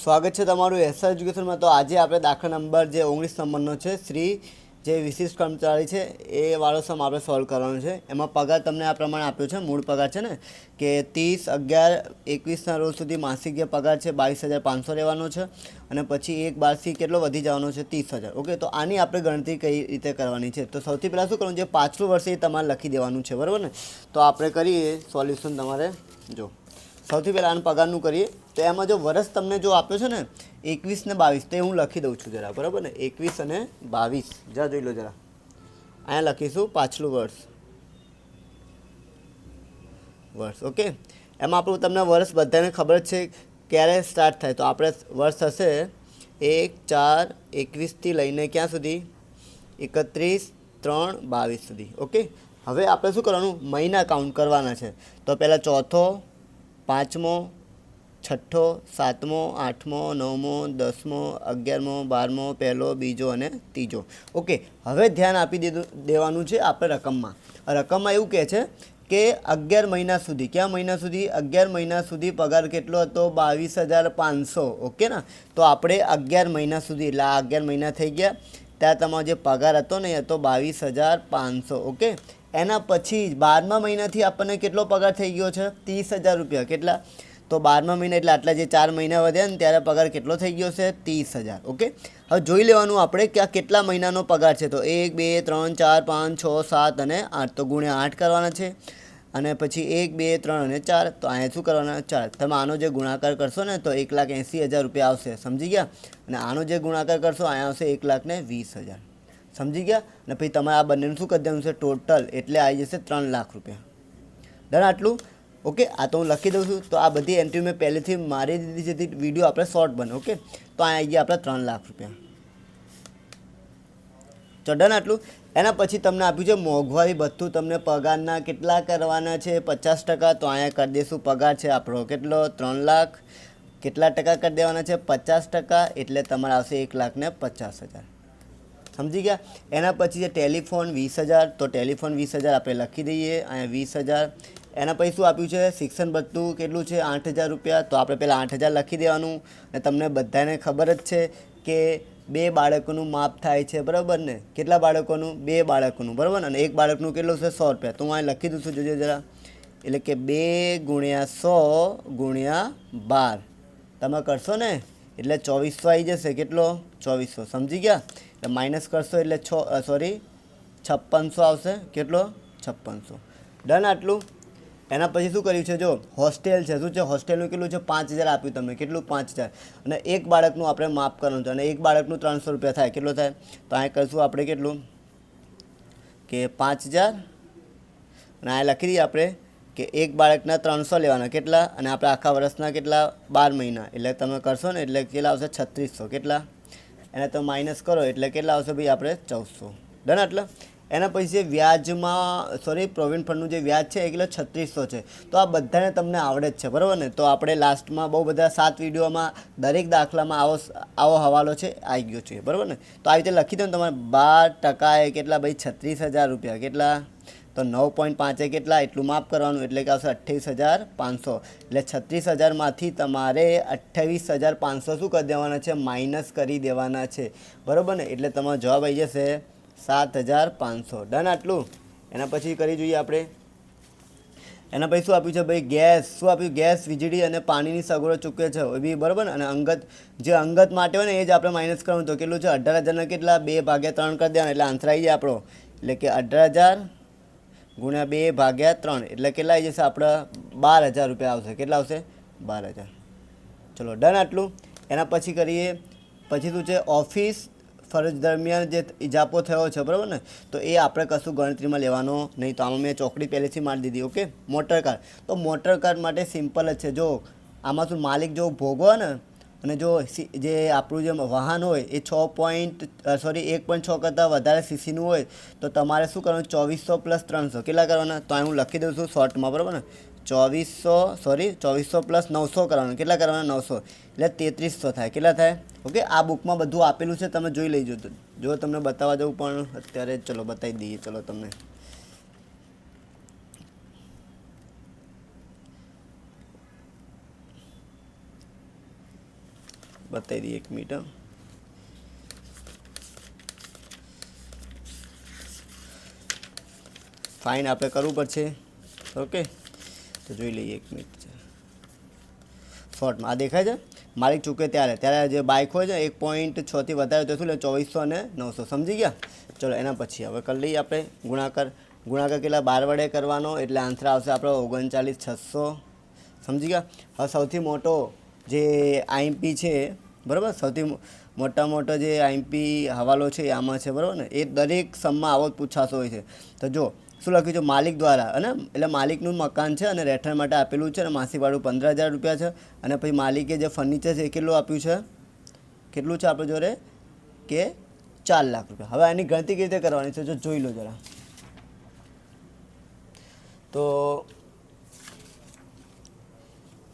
સ્વાગત છે તમારું એસઆર એજ્યુકેશનમાં। તો આજે આપણે દાખલા નંબર જે 19 નંબરનો છે શ્રી જે વિશિષ્ટ કર્મચારી છે એ વાળો સમ આપણે સોલ્વ કરવાનો છે। એમાં પગાર તમને આ પ્રમાણે આપ્યો છે। મૂળ પગાર છે ને કે 30/11/21ના રોજ સુધી માસિક જે પગાર છે 22,500 રહેવાનો છે અને પછી 1/12થી કેટલો વધી જવાનો છે 30,000। ઓકે, તો આની આપણે ગણતરી કઈ રીતે કરવાની છે? તો સૌથી પહેલાં શું કરવાનું છે, પાછલું વર્ષ એ તમારે લખી દેવાનું છે, બરાબર ને। તો આપણે કરીએ સોલ્યુશન। તમારે જો સૌથી પહેલાં આનું પગારનું કરીએ તો એમાં જો વર્ષ તમને જો આપ્યો છે ને 21 ને 22, તો હું લખી દઉં છું જરા, બરાબર ને। 21 અને 22 જરા જોઈ લો, જરા અહીંયા લખીશું પાછલું વર્ષ। ઓકે, એમાં આપણું તમને વર્ષ બધાને ખબર છે ક્યારે સ્ટાર્ટ થાય। તો આપણે વર્ષ હશે 1/4/21થી લઈને ક્યાં સુધી 31/3/22 સુધી। ઓકે, હવે આપણે શું કરવાનું, મહિના કાઉન્ટ કરવાના છે। તો પહેલાં ચોથો, પાંચમો, છઠ્ઠો, સાતમો, આઠમો, નવમો, 10મો, 11મો, 12મો, પહેલો, બીજો અને ત્રીજો। ઓકે, હવે ધ્યાન આપી દેવાનું છે આપણે રકમમાં। રકમમાં એવું કહે છે કે 11 મહિના સુધી, કયા મહિના સુધી? 11 મહિના સુધી પગાર કેટલો હતો? 22,500। ઓકે ના, તો આપણે 11 મહિના સુધી, એટલે આ 11 મહિના થઈ ગયા, ત્યાં તમારો જે પગાર હતો ને એ હતો 22,500। ઓકે, એના પછી 12મા મહિનાથી આપણને કેટલો પગાર થઈ ગયો છે? 30,000 રૂપિયા। કેટલા? તો 12મા મહિના એટલે આટલા જે 4 મહિના વધ્યા ને ત્યારે પગાર કેટલો થઈ ગયો છે? 30,000। ઓકે, હવે જોઈ લેવાનું આપણે કે આ કેટલા મહિનાનો પગાર છે। તો 1 2 3 4 5 6 7 અને 8, તો ગુણ્યા 8 કરવાના છે। અને પછી 1 2 3 અને 4, તો અહીંયા શું કરવાના? 4। તમે આનો જે ગુણાકાર કરશો ને તો 1,80,000 રૂપિયા આવશે, સમજી ગયા? અને આનો જે ગુણાકાર કરશો અહીંયા આવશે 1,20,000, સમજી ગયા? અને પછી તમારે આ બંનેનું શું કરી દેવાનું છે? ટોટલ, એટલે આવી જશે 3 લાખ રૂપિયા। ડન આટલું? ઓકે, આ તો હું લખી દઉં છું। તો આ બધી એન્ટ્રી મેં પહેલેથી મારી દીધી, જેથી વિડીયો આપણે શોર્ટ બને। ઓકે, તો અહીંયા આવી ગયા આપણા 3 લાખ રૂપિયા। તો ડન આટલું? એના પછી તમને આપ્યું છે મોંઘવારી ભથ્થું, તમને પગારના કેટલા કરવાના છે? 50%। તો અહીંયા કરી દઈશું પગાર છે આપણો કેટલો? 3 લાખ। કેટલા ટકા કરી દેવાના છે? 50%, એટલે તમારે આવશે 1,50,000, સમજી ગયા? એના પછી છે ટેલિફોન 20,000, તો ટેલિફોન 20,000 આપણે લખી દઈએ અહીંયા 20,000। એના પછી શું આપ્યું છે? શિક્ષણ ભથ્થું કેટલું છે? 8,000 રૂપિયા। તો આપણે પહેલાં 8,000 લખી દેવાનું। અને તમને બધાને ખબર જ છે કે 2 બાળકોનું માપ થાય છે, બરાબર ને? કેટલા બાળકોનું? 2 બાળકોનું, બરાબર ને? અને 1 બાળકનું કેટલું છે? 100 રૂપિયા। તો હું અહીં લખી દઉં છું, જોજો જરા, એટલે કે 2 × 100 × 12 તમે કરશો ને એટલે 2400 આવી જશે। કેટલો? 2400, સમજી ગયા? એટલે માઇનસ કરશો એટલે 5600 આવશે। કેટલો? 5600। ડન આટલું? એના પછી શું કર્યું છે? જો હોસ્ટેલ છે, શું છે? હોસ્ટેલનું કેટલું છે? 5,000 આપ્યું તમને। કેટલું? 5,000। અને 1 બાળકનું આપણે માફ કરવાનું છે, અને 1 બાળકનું 300 રૂપિયા થાય। કેટલો થાય? તો અહીં કરશું આપણે કેટલું કે 5,000, અને આ લખી દઈએ આપણે કે 1 બાળકના 300 લેવાના। કેટલા? અને આપણે આખા વર્ષના કેટલા? 12 મહિના, એટલે તમે કરશો ને એટલે કેટલા આવશે? 3600। કેટલા? એને તો માઇનસ કરો એટલે કેટલા આવશે ભાઈ? આપણે 1400। ડન? એટલે એના પછી વ્યાજમાં પ્રોવિડન્ટ ફંડનું જે વ્યાજ છે એ કેટલો? 3600 છે। તો આ બધાને તમને આવડે જ છે, બરાબર ને? તો આપણે લાસ્ટમાં બહુ બધા 7 વિડીયોમાં દરેક દાખલામાં આવો હવાલો છે આવી ગયો છે, બરાબર ને? તો આવી રીતે લખી દો ને તમારે 12% એ કેટલા ભાઈ? 36,000 રૂપિયા। કેટલા? તો 9.5 કેટલા? એટલું માફ કરવાનું, એટલે કે આવશે 28,500। એટલે 36,000માંથી તમારે 28,500 શું કરી દેવાના છે? માઇનસ કરી દેવાના છે, બરાબર ને? એટલે તમારો જવાબ આવી જશે 7,500। ડન આટલું? એના પછી કરી જોઈએ આપણે। એના પછી શું આપ્યું છે ભાઈ? ગેસ। શું આપ્યું? ગેસ, વીજળી અને પાણીની સગવડો ચૂકવે છે એ બી, બરાબર ને? અને અંગત માટે હોય ને એ જ આપણે માઇનસ કરવાનું। તો કેટલું છે? 18,000 કેટલા? 2/3 કરી દેવાના, એટલે આન્સર આવી જાય આપણો, એટલે કે 18,000 × 2/3, એટલે કેટલા આવી જશે? આપણે 12,000 રૂપિયા આવશે। કેટલા આવશે? 12,000। ચલો ડન આટલું? એના પછી કરીએ, પછી શું છે? ઓફિસ ફરજ દરમિયાન જે ઇજાફો થયો છે, બરાબર ને? તો એ આપણે કશું ગણતરીમાં લેવાનો નહીં। તો આમાં મેં ચોકડી પહેલેથી મારી દીધી। ઓકે, મોટર કાર, તો મોટર કાર માટે સિમ્પલ જ છે। જો આમાં શું માલિક જો ભોગવો ને, અને જો જે આપણું જે વાહન હોય એ 1.6 કરતાં વધારે સીસીનું હોય તો તમારે શું કરવાનું? 2400 + 300 કેટલા કરવાના? તો અહીં હું લખી દઉં છું શોર્ટમાં, બરાબર ને? 2400 + 900 કરવાના। કેટલા કરવાના? 900, એટલે 3300 થાય। કેટલા થાય? ઓકે, આ બુકમાં બધું આપેલું છે, તમે જોઈ લેજો। જો તમને બતાવવા જવું પણ અત્યારે ચલો બતાવી દઈએ, ચલો તમને બતાવી દઈએ 1 મિનિટ. ફાઇન આપણે કરવું પડશે. ઓકે, તો જોઈ લઈએ 1 મિનિટ. શોર્ટમાં આ દેખાય છે માલિક ચૂકે ત્યારે જે બાઇક હોય છે 1.6થી વધારે તો શું લે 2400 અને 900. સમજી ગયા? ચલો એના પછી હવે કરી લઈએ આપણે ગુણાકાર કેટલા 12 વડે કરવાનો એટલે આન્સર આવશે આપણો 39600. સમજી ગયા? હવે સૌથી મોટો જે આઈએમપી છે બરાબર, સૌથી મોટો જે આઈએમપી હવાલો છે આમાં છે બરાબર ને, એ દરેક સમમાં આવો જ પૂછાશો હોય છે. તો જો શું લખ્યું છે માલિક દ્વારા, અને એટલે માલિકનું મકાન છે અને રહેઠાણ માટે આપેલું છે અને માસિક ભાડું 15000 રૂપિયા છે. અને પછી માલિકે જે ફર્નિચર છે એ કેટલું આપ્યું છે, કેટલું છે આપણે જોડે કે 4 લાખ રૂપિયા. હવે આની ગણતરી કેવી રીતે કરવાની છે જો જોઈ લો જરા. તો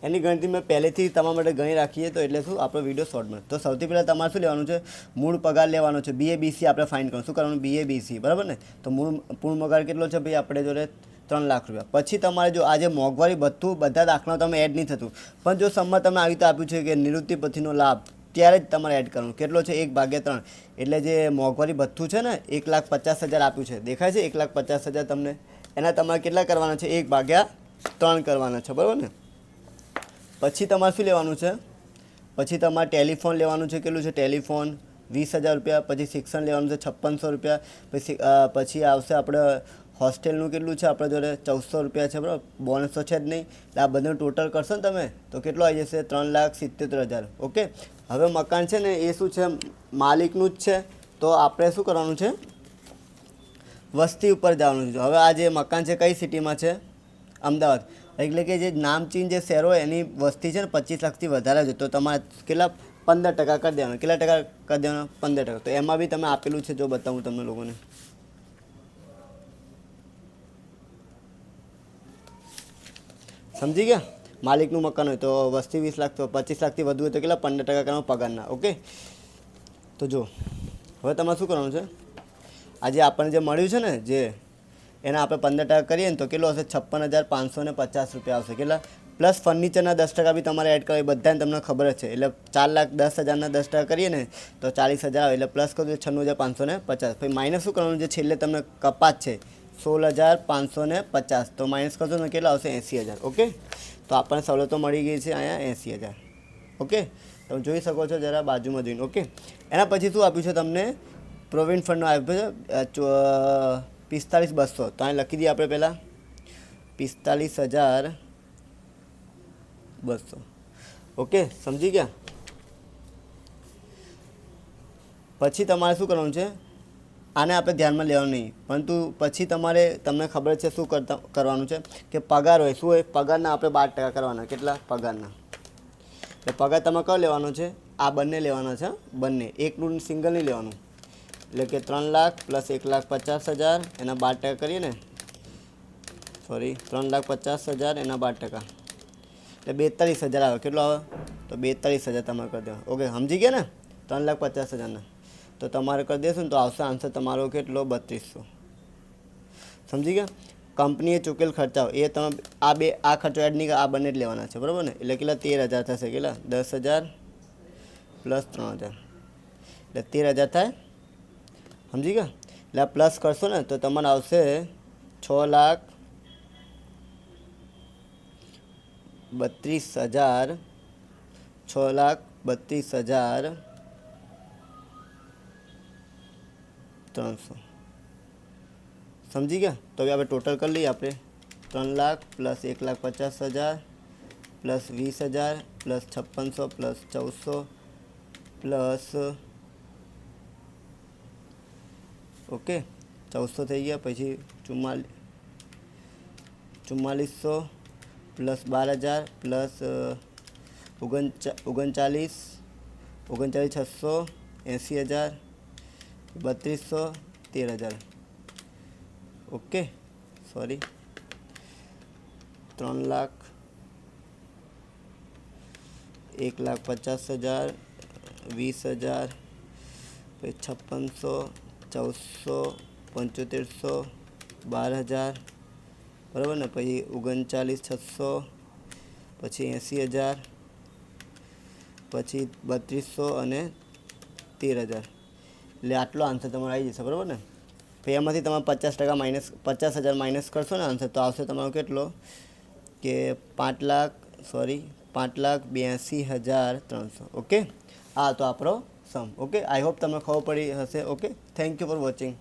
એની ગણતરી મેં પહેલેથી તમારા માટે ગણી રાખીએ તો એટલે શું આપણો વિડીયો શોર્ટમાં. તો સૌથી પહેલાં તમારે શું લેવાનું છે, મૂળ પગાર લેવાનો છે. BABC આપણે ફાઇન કરવાનું. શું કરવાનું? BABC બરાબર ને. તો મૂળ પગાર કેટલો છે ભાઈ આપણે જોડે 3 લાખ રૂપિયા. પછી તમારે જો આજે મોંઘવારી બધા દાખલાઓ તમે એડ નહીં થતું, પણ જો સમમાં તમે આવી રીતે આપ્યું છે કે નિવૃત્તિ પછીનો લાભ, ત્યારે જ તમારે એડ કરવાનું. કેટલો છે? 1/3. એટલે જે મોંઘવારી ભથ્થું છે ને 1,50,000 આપ્યું છે, દેખાય છે 1,50,000 તમને, એના તમારે કેટલા કરવાના છે? 1/3 કરવાના છે બરાબર ને. પછી તમારે શું લેવાનું છે? પછી તમારે ટેલિફોન લેવાનું છે. કેટલું છે ટેલિફોન? 20,000 રૂપિયા. પછી શિક્ષણ લેવાનું છે 5600 રૂપિયા. પછી આવશે આપણે હોસ્ટેલનું કેટલું છે આપણે જોડે 1400 રૂપિયા છે બરાબર. બોનસ તો છે જ નહીં. એટલે આ બધું ટોટલ કરશો ને તમે તો કેટલો આવી જશે? 3,77,000. ઓકે, હવે મકાન છે ને એ શું છે માલિકનું જ છે, તો આપણે શું કરવાનું છે? વસ્તી ઉપર જવાનું છે. હવે આ જે મકાન છે કઈ સિટીમાં છે? અમદાવાદ. એટલે કે જે નામચીન જે શહેરો હોય એની વસ્તી છે ને 25 લાખથી વધારે છે, તો તમારે કેટલા 15% કરી દેવાના. કેટલા ટકા કરી દેવાના? 15%. તો એમાં બી તમે આપેલું છે જો બતાવું તમને લોકોને. સમજી ગયા? માલિકનું મકાન હોય તો વસ્તી 20 લાખ, તો 25 લાખથી વધુ હોય તો કેટલા 15% કરવાના પગારના. ઓકે, તો જો હવે તમારે શું કરવાનું છે? આજે આપણને જે મળ્યું છે ને જે એના આપણે 15% કરીએ ને તો કેટલું હશે? 56,550 રૂપિયા આવશે. કેટલા? પ્લસ ફર્નિચરના 10% બી તમારે એડ કરવા, બધાને તમને ખબર જ છે. એટલે 4,10,000ના 10% કરીએ ને તો 40,000 આવે. એટલે પ્લસ કરો 96,550. પછી માઇનસ શું કરવાનું? જે છેલ્લે તમને કપાત છે 16,550, તો માઇનસ કરશો ને કેટલા આવશે? 80,000. ઓકે, તો આપણને સવલતો મળી ગઈ છે અહીંયા 80,000. ઓકે, તમે જોઈ શકો છો જરા બાજુમાં જોઈને. ઓકે, એના પછી શું આપ્યું છે તમને? પ્રોવિડન્ટ ફંડનો આપ્યો છે 45,200. તો અહીં લખી દઈએ આપણે પહેલાં 45,200. ઓકે, સમજી ગયા? પછી તમારે શું કરવાનું છે? આને આપણે ધ્યાનમાં લેવાનું નહીં, પરંતુ પછી તમને ખબર છે શું કરવાનું છે કે પગાર હોય શું હોય? પગારના આપણે 12% કરવાના. કેટલા? પગારના. એટલે પગાર તમારે કયો લેવાનો છે? આ બંને લેવાના છે, બંને, એકનું સિંગલ નહીં લેવાનું. એટલે કે 3 લાખ પ્લસ 1,50,000 એના 12% કરીએ ને, સોરી 3,50,000 એના 12%, એટલે 42,000 આવે. કેટલો આવે? તો 42,000 તમારે કરી દેવા. ઓકે, સમજી ગયા ને? 3,50,000ના તો તમારે કરી દેશું ને તો આવશે આન્સર તમારો કેટલો? 3200. સમજી ગયા? કંપનીએ ચૂકેલ ખર્ચાઓ એ તમે આ ખર્ચો એડ નહીં, આ બંને જ લેવાના છે બરાબર ને. એટલે કેટલા? 13,000 થશે. કેટલા? 10,000 પ્લસ 3,000 એટલે 13,000 થાય. સમજી ગયા? એટલે આ પ્લસ કરશો ને તો તમારે આવશે 6,32,000. 6,32,300. સમજી ગયા? તો હવે આપણે ટોટલ કરી લઈએ. આપણે 3 lakh plus 1,50,000 plus 20,000 plus 5600 plus 1400 plus okay 1400 થઈ ગયા. પછી 4400 plus 12,000 plus 39,600 80,000 3200 13,000. Okay, sorry 3 lakh 1,50,000 20,000 પછી 5600 1400 7500 12,000 બરાબર ને. પછી 39,600 પછી 80,000 પછી 3200 અને 13,000, એટલે આટલો આન્સર તમારો આવી જશે, બરાબર ને? પછી એમાંથી તમે 50% માઇનસ 50,000 માઇનસ કરશો ને આન્સર, તો આવશે તમારો કેટલો કે 5,82,300. ઓકે, હા તો આપણો સમ. ઓકે, આઈ હોપ તમને ખબર પડી હશે. Okay, thank you for watching.